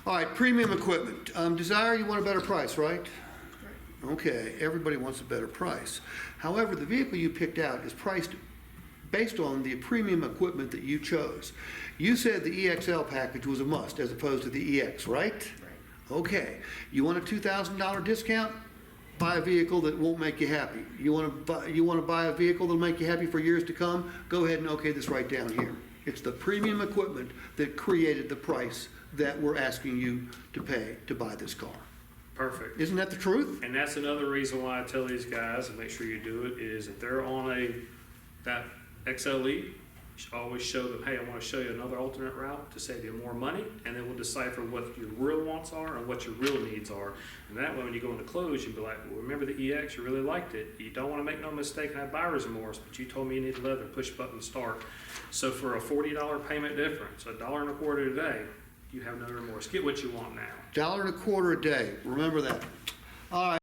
All right, premium equipment. Desire, you want a better price, right? Okay, everybody wants a better price. However, the vehicle you picked out is priced based on the premium equipment that you chose. You said the EXL package was a must as opposed to the EX, right? Right. Okay, you want a $2,000 discount? Buy a vehicle that won't make you happy. You want to buy a vehicle that'll make you happy for years to come? Go ahead and okay this right down here. It's the premium equipment that created the price that we're asking you to pay to buy this car. Perfect. Isn't that the truth? And that's another reason why I tell these guys, and make sure you do it, is if they're on that XLE, you should always show them, hey, I want to show you another alternate route to save you more money, and then we'll decipher what your real wants are and what your real needs are. And that way, when you go into close, you'll be like, well, remember the EX, you really liked it. You don't want to make no mistake and have buyer's remorse, but you told me you needed leather, push button, start. So for a $40 payment difference, $1.25 today, you have no remorse. Get what you want now. $1.25 a day. Remember that. All right.